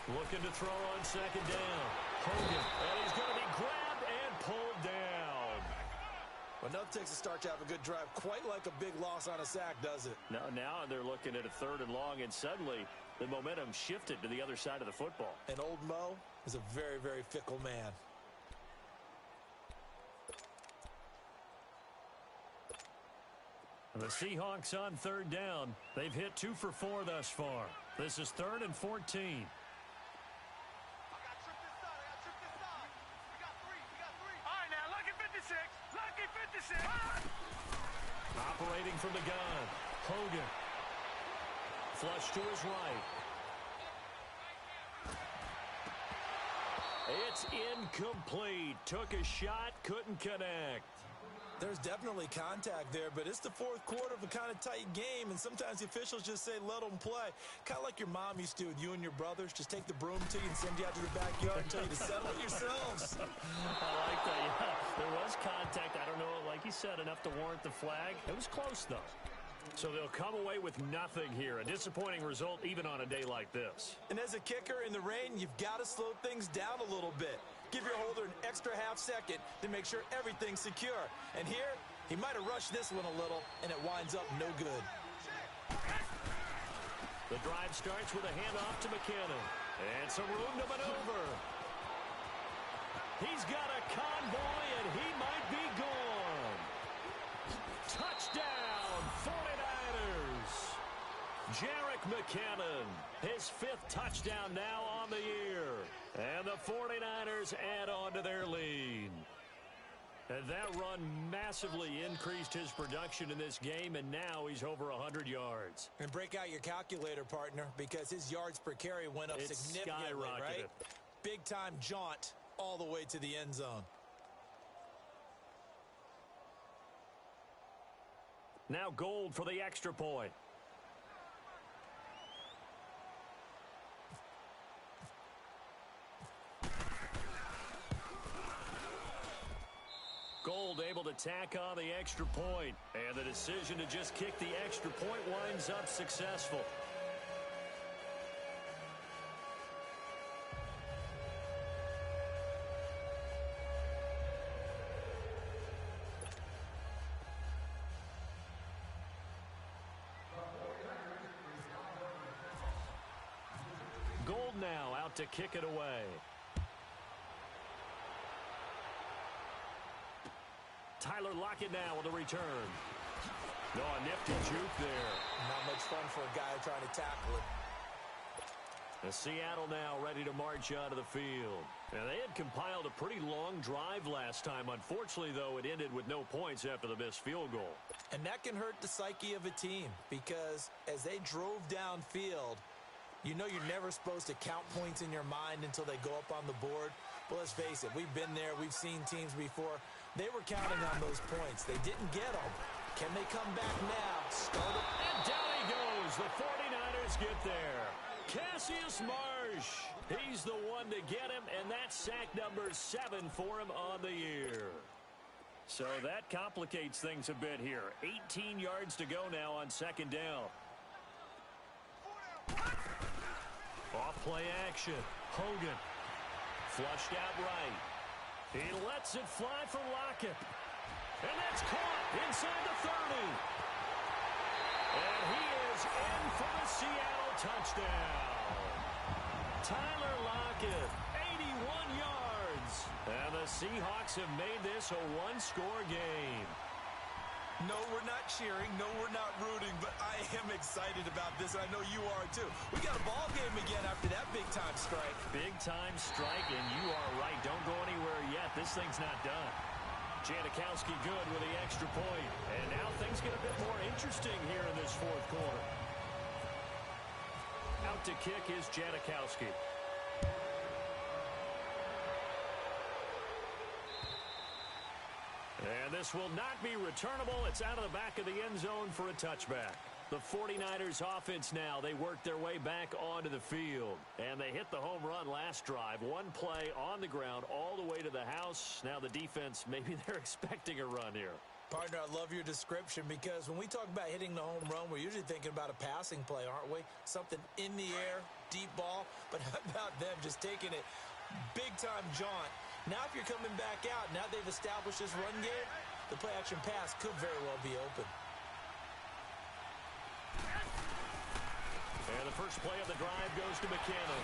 Looking to throw on second down. Hogan, and he's going to be grabbed and pulled down. Well, nothing takes a start to have a good drive quite like a big loss on a sack, does it? Now they're looking at a 3rd and long, and suddenly the momentum shifted to the other side of the football. And old Mo is a very, very fickle man. And the Seahawks on 3rd down. They've hit 2 for 4 thus far. This is 3rd and 14. Operating from the gun, Hogan. Flush to his right. It's incomplete. Took a shot, couldn't connect. There's definitely contact there, but it's the 4th quarter of a kind of tight game, and sometimes the officials just say, let them play. Kind of like your mom used to with you and your brothers. Just take the broom to you and send you out to the backyard and tell you to settle it yourselves. I like that, yeah. There was contact. I don't know, like you said, enough to warrant the flag. It was close, though. So they'll come away with nothing here. A disappointing result even on a day like this. And as a kicker in the rain, you've got to slow things down a little bit. Give your holder an extra half second to make sure everything's secure. And here, he might have rushed this one a little, and it winds up no good. The drive starts with a handoff to McKinnon. And some room to maneuver. He's got a convoy, and he might be gone. Touchdown, 49ers. Jerick McKinnon, his 5th touchdown now on the year. And the 49ers add on to their lead. And that run massively increased his production in this game, and now he's over 100 yards. And break out your calculator, partner, because his yards per carry went up significantly, right? Big-time jaunt all the way to the end zone. Now Gold for the extra point. Gold Gould able to tack on the extra point. And the decision to just kick the extra point winds up successful. Gould now out to kick it away. Tyler Lockett now with a return. No, a nifty juke there. Not much fun for a guy trying to tackle it. The Seattle now ready to march out of the field. And they had compiled a pretty long drive last time. Unfortunately, though, it ended with no points after the missed field goal. And that can hurt the psyche of a team because as they drove downfield, you know you're never supposed to count points in your mind until they go up on the board. But let's face it, we've been there. We've seen teams before. They were counting on those points. They didn't get them. Can they come back now? Start it. And down he goes. The 49ers get there. Cassius Marsh. He's the one to get him, and that's sack number 7 for him on the year. So that complicates things a bit here. 18 yards to go now on second down. Off play action. Hogan. Flushed out right. He lets it fly for Lockett. And that's caught inside the 30. And he is in for the Seattle touchdown. Tyler Lockett, 81 yards. And the Seahawks have made this a one-score game. No, we're not cheering. No, we're not rooting. But I am excited about this. I know you are, too. We got a ball game again after that big-time strike. Big-time strike, and you are right. Don't go anywhere yet. This thing's not done. Janikowski good with the extra point. And now things get a bit more interesting here in this fourth quarter. Out to kick is Janikowski. And this will not be returnable. It's out of the back of the end zone for a touchback. The 49ers offense now, they work their way back onto the field. And they hit the home run last drive. One play on the ground all the way to the house. Now the defense, maybe they're expecting a run here. Partner, I love your description because when we talk about hitting the home run, we're usually thinking about a passing play, aren't we? Something in the air, deep ball. But how about them just taking it big-time jaunt? Now if you're coming back out, now they've established this run game, the play-action pass could very well be open. And the first play of the drive goes to McKinnon.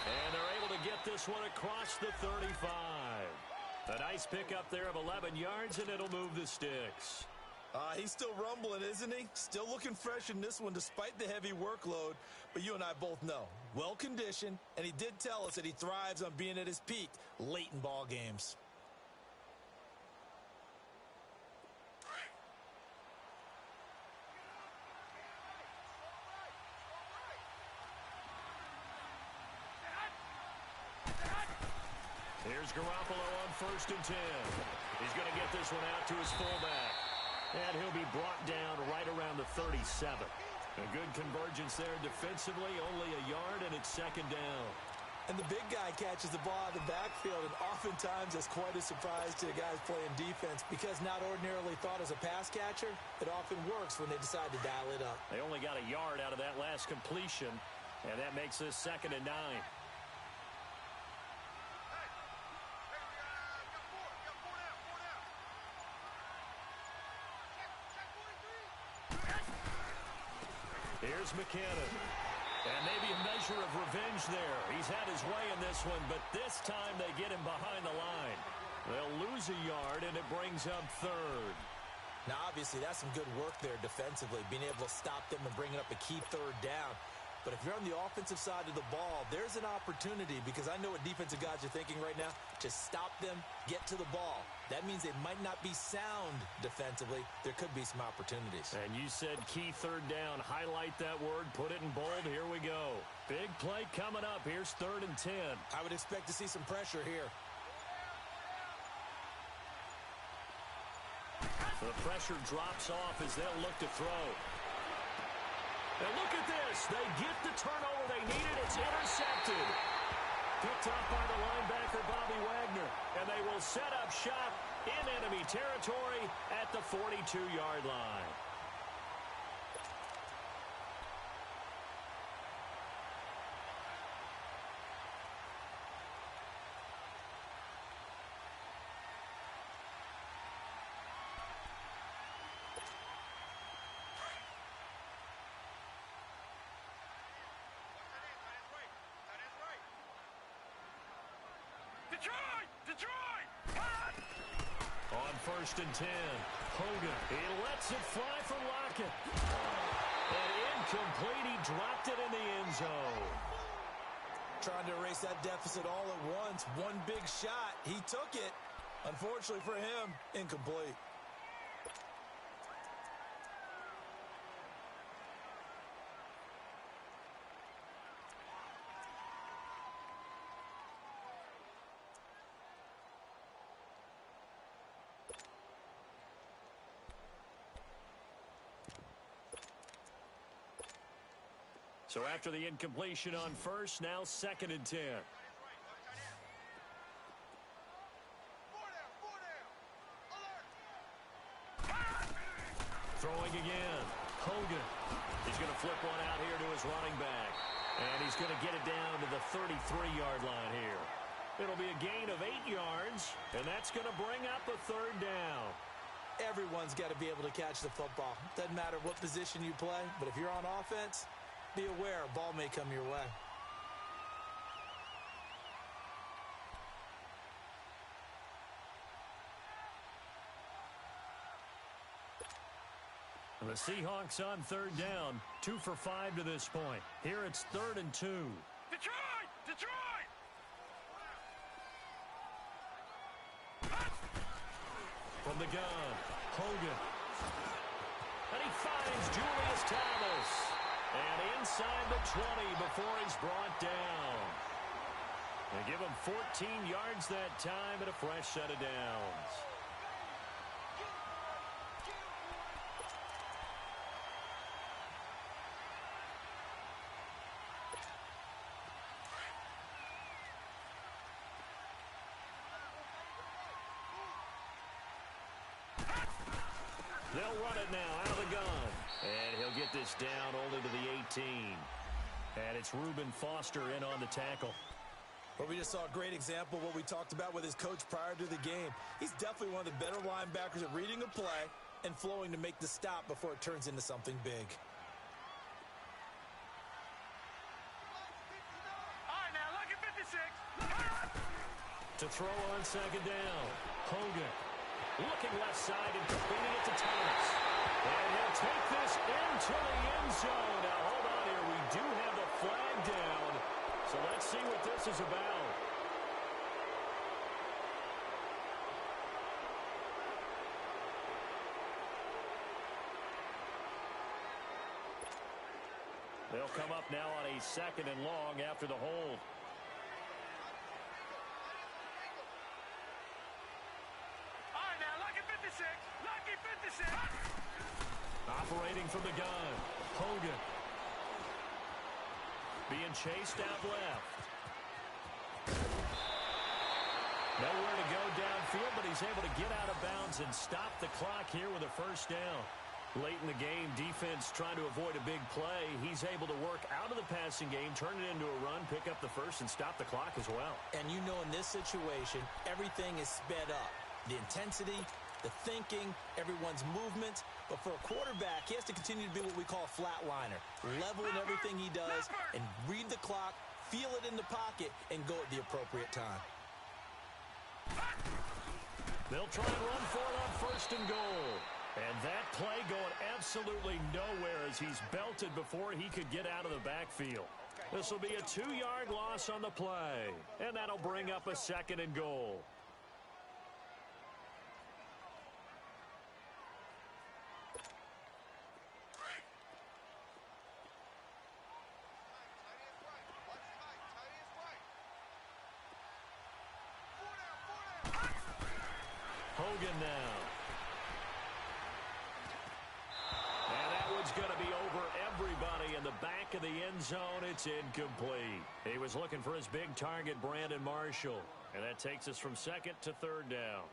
And they're able to get this one across the 35. A nice pickup there of 11 yards, and it'll move the sticks. He's still rumbling, isn't he? Still looking fresh in this one despite the heavy workload. But you and I both know, well-conditioned, and he did tell us that he thrives on being at his peak late in ball games. Here's Garoppolo on 1st and 10. He's going to get this one out to his fullback. And he'll be brought down right around the 37. A good convergence there defensively, only a yard, and it's second down. And the big guy catches the ball out of the backfield, and oftentimes that's quite a surprise to the guys playing defense because not ordinarily thought as a pass catcher, it often works when they decide to dial it up. They only got a yard out of that last completion, and that makes this 2nd and 9. Here's McKinnon. And maybe a measure of revenge there. He's had his way in this one, but this time they get him behind the line. They'll lose a yard, and it brings up 3rd. Now, obviously, that's some good work there defensively, being able to stop them and bringing up a key 3rd down. But if you're on the offensive side of the ball, there's an opportunity because I know what defensive guys are thinking right now. Just stop them, get to the ball. That means they might not be sound defensively. There could be some opportunities. And you said key 3rd down. Highlight that word. Put it in bold. Here we go. Big play coming up. Here's 3rd and 10. I would expect to see some pressure here. The pressure drops off as they'll look to throw. And look at this. They get the turnover they needed. It's intercepted. Picked up by the linebacker, Bobby Wagner. And they will set up shop in enemy territory at the 42-yard line. Detroit! On 1st and 10, Hogan. He lets it fly for Lockett. And incomplete. He dropped it in the end zone. Trying to erase that deficit all at once. One big shot. He took it. Unfortunately for him, incomplete. So after the incompletion on 1st, now 2nd and 10. Throwing again. Hogan. He's going to flip one out here to his running back. And he's going to get it down to the 33-yard line here. It'll be a gain of 8 yards, and that's going to bring up a 3rd down. Everyone's got to be able to catch the football. Doesn't matter what position you play, but if you're on offense, be aware a ball may come your way. The Seahawks on 3rd down, 2 for 5 to this point. Here it's 3rd and 2. Detroit! Detroit! From the gun, Hogan. And he finds Julius Thomas. And inside the 20 before he's brought down. They give him 14 yards that time and a fresh set of downs. They'll run it now out of the gun. And he'll get this down only to the 18. And it's Reuben Foster in on the tackle. Well, we just saw a great example of what we talked about with his coach prior to the game. He's definitely one of the better linebackers at reading a play and flowing to make the stop before it turns into something big. All right, now, look at 56. To throw on 2nd down, Hogan. Looking left side and completing it to Thomas. And he'll take this into the end zone. Now, hold on here. We do have the flag down. So let's see what this is about. They'll come up now on a 2nd and long after the hold. Lucky 56. Operating from the gun, Hogan. Being chased out left. Nowhere to go downfield, but he's able to get out of bounds and stop the clock here with a 1st down. Late in the game, defense trying to avoid a big play. He's able to work out of the passing game, turn it into a run, pick up the 1st, and stop the clock as well. And you know in this situation, everything is sped up. The intensity, the thinking, everyone's movement. But for a quarterback, he has to continue to be what we call a flatliner. Level in everything he does and read the clock, feel it in the pocket, and go at the appropriate time. They'll try and run for it on 1st and goal. And that play going absolutely nowhere as he's belted before he could get out of the backfield. This will be a 2-yard loss on the play. And that'll bring up a 2nd and goal. Hogan now. And that one's going to be over everybody in the back of the end zone. It's incomplete. He was looking for his big target, Brandon Marshall. And that takes us from 2nd to 3rd down.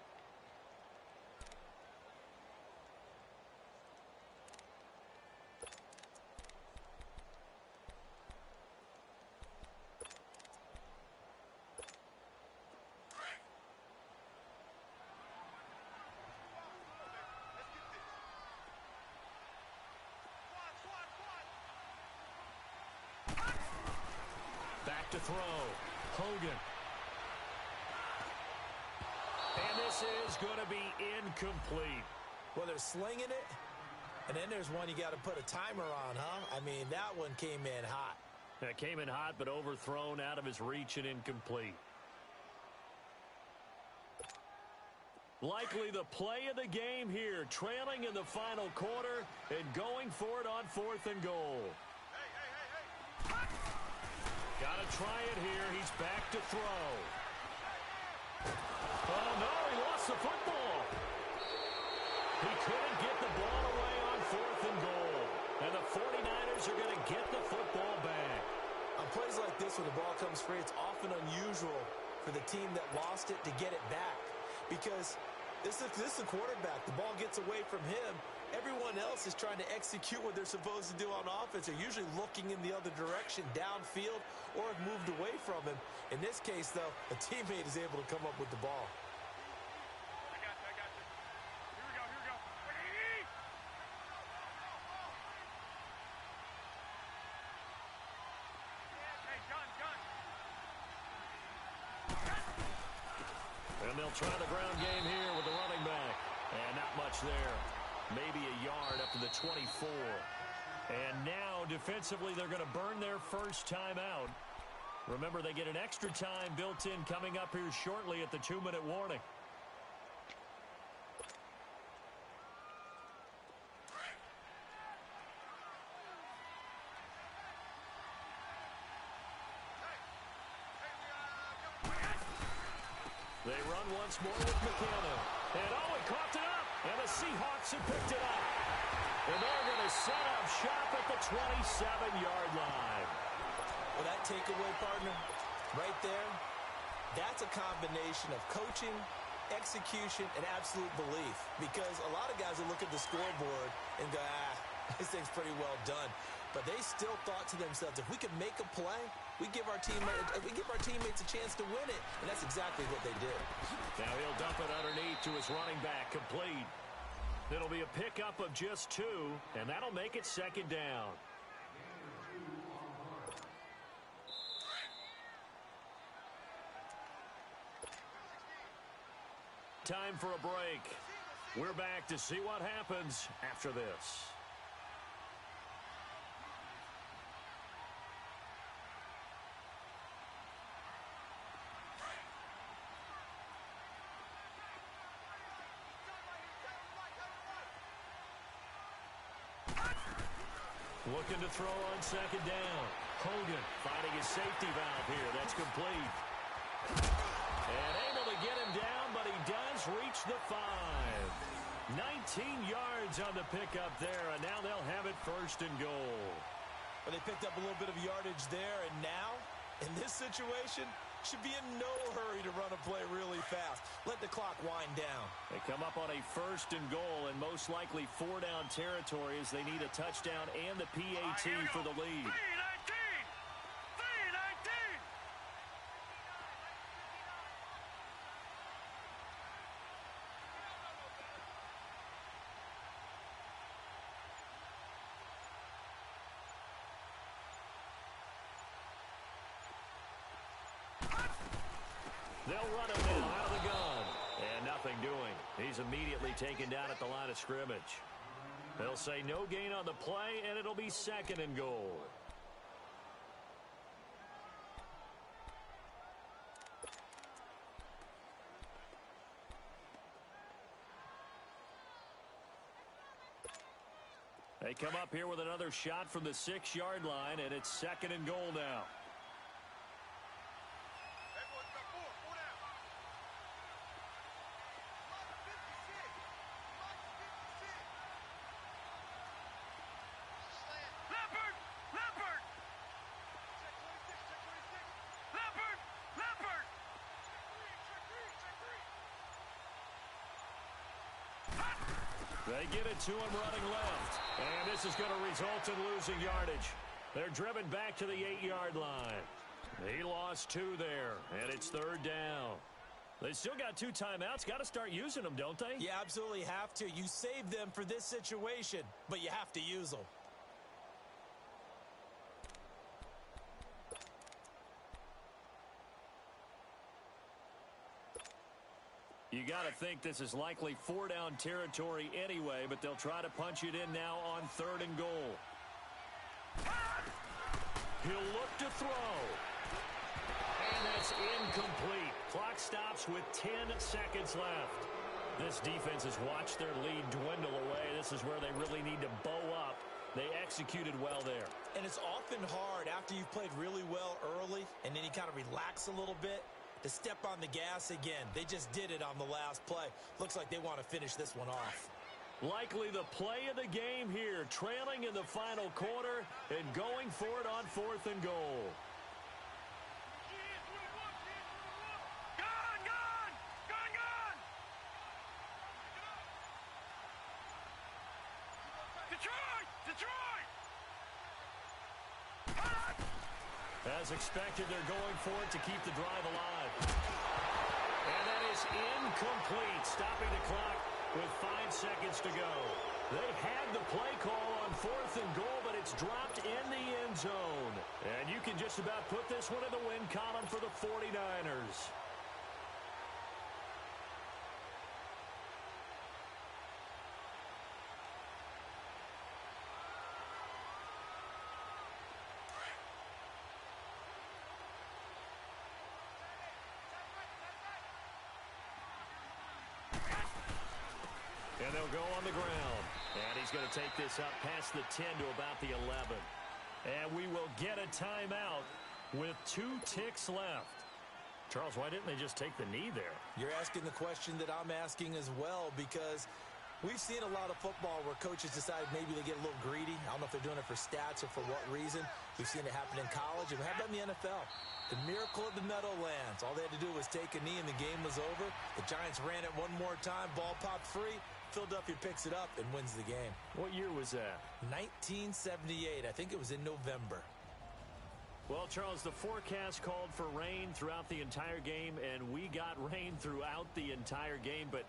to throw. Hogan. And this is going to be incomplete. Well, they're slinging it, and then there's one you got to put a timer on, huh? I mean, that one came in hot. That came in hot, but overthrown out of his reach and incomplete. Likely the play of the game here, trailing in the final quarter and going for it on 4th and goal. Got to try it here. He's back to throw. Oh, no, he lost the football. He couldn't get the ball away on 4th and goal. And the 49ers are going to get the football back. On plays like this, when the ball comes free, it's often unusual for the team that lost it to get it back. Because this is the quarterback. The ball gets away from him. Everyone else is trying to execute what they're supposed to do on offense. They're usually looking in the other direction, downfield, or have moved away from him. In this case, though, a teammate is able to come up with the ball. I got you. Here we go. Hey, gun. And they'll try the ground game here with the running back. And not much there. Maybe a yard up to the 24. And now, defensively, they're going to burn their first timeout. Remember, they get an extra time built in coming up here shortly at the 2-minute warning. They run once more with McKenna. And he caught it up. And the Seahawks have picked it up. And they're going to set up shop at the 27-yard line. Well, that takeaway, partner, right there, that's a combination of coaching, execution, and absolute belief. Because a lot of guys will look at the scoreboard and go, this thing's pretty well done. But they still thought to themselves, if we can make a play, we give our teammates a chance to win it. And that's exactly what they did. Now he'll dump it underneath to his running back, complete. It'll be a pickup of just 2, and that'll make it 2nd down. Time for a break. We're back to see what happens after this. Looking to throw on 2nd down. Hogan finding his safety valve here. That's complete. And able to get him down, but he does reach the 5. 19 yards on the pickup there, and now they'll have it 1st and goal. But they picked up a little bit of yardage there, and now, in this situation, should be in no hurry to run a play really fast. Let the clock wind down. They come up on a 1st and goal, and most likely 4-down territory as they need a touchdown and the PAT for the lead. 3-19! They'll run him now out of the gun. And nothing doing. He's immediately taken down at the line of scrimmage. They'll say no gain on the play, and it'll be 2nd and goal. They come up here with another shot from the 6-yard line, and it's 2nd and goal now. They get it to him running left. And this is going to result in losing yardage. They're driven back to the 8-yard line. He lost 2 there, and it's 3rd down. They still got 2 timeouts. Got to start using them, don't they? You absolutely have to. You save them for this situation, but you have to use them. You got to think this is likely 4-down territory anyway, but they'll try to punch it in now on 3rd and goal. He'll look to throw. And that's incomplete. Clock stops with 10 seconds left. This defense has watched their lead dwindle away. This is where they really need to bow up. They executed well there. And it's often hard after you've played really well early and then you kind of relax a little bit to step on the gas again. They just did it on the last play. Looks like they want to finish this one off. Likely the play of the game here, trailing in the final quarter and going for it on 4th and goal. Detroit! As expected, they're going for it to keep the drive alive. And that is incomplete, stopping the clock with 5 seconds to go. They had the play call on 4th and goal, but it's dropped in the end zone. And you can just about put this one in the win column for the 49ers. And they'll go on the ground. And he's going to take this up past the 10 to about the 11. And we will get a timeout with 2 ticks left. Charles, why didn't they just take the knee there? You're asking the question that I'm asking as well, because we've seen a lot of football where coaches decide maybe they get a little greedy. I don't know if they're doing it for stats or for what reason. We've seen it happen in college. And how about in the NFL? The miracle of the Meadowlands. All they had to do was take a knee and the game was over. The Giants ran it one more time. Ball popped free. Philadelphia picks it up and wins the game. What year was that? 1978. I think it was in November. Well, Charles, the forecast called for rain throughout the entire game, and we got rain throughout the entire game. But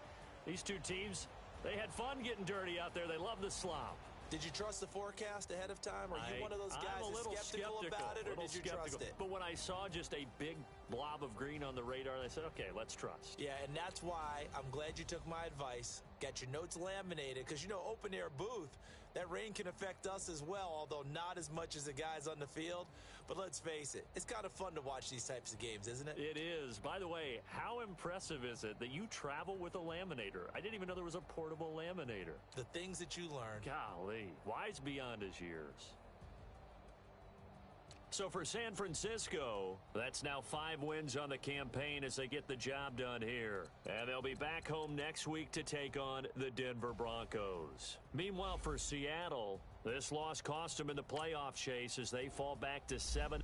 these two teams, they had fun getting dirty out there. They love the slop. Did you trust the forecast ahead of time? Are you one of those guys I'm a little skeptical about it, or did you trust it? But when I saw just a big blob of green on the radar, I said, okay, let's trust. Yeah, and that's why I'm glad you took my advice. Got your notes laminated, because, you know, open-air booth, that rain can affect us as well, although not as much as the guys on the field. But let's face it, it's kind of fun to watch these types of games, isn't it? It is. By the way, how impressive is it that you travel with a laminator? I didn't even know there was a portable laminator. The things that you learn. Golly, wise beyond his years. So for San Francisco, that's now 5 wins on the campaign as they get the job done here. And they'll be back home next week to take on the Denver Broncos. Meanwhile, for Seattle, this loss cost them in the playoff chase as they fall back to 7.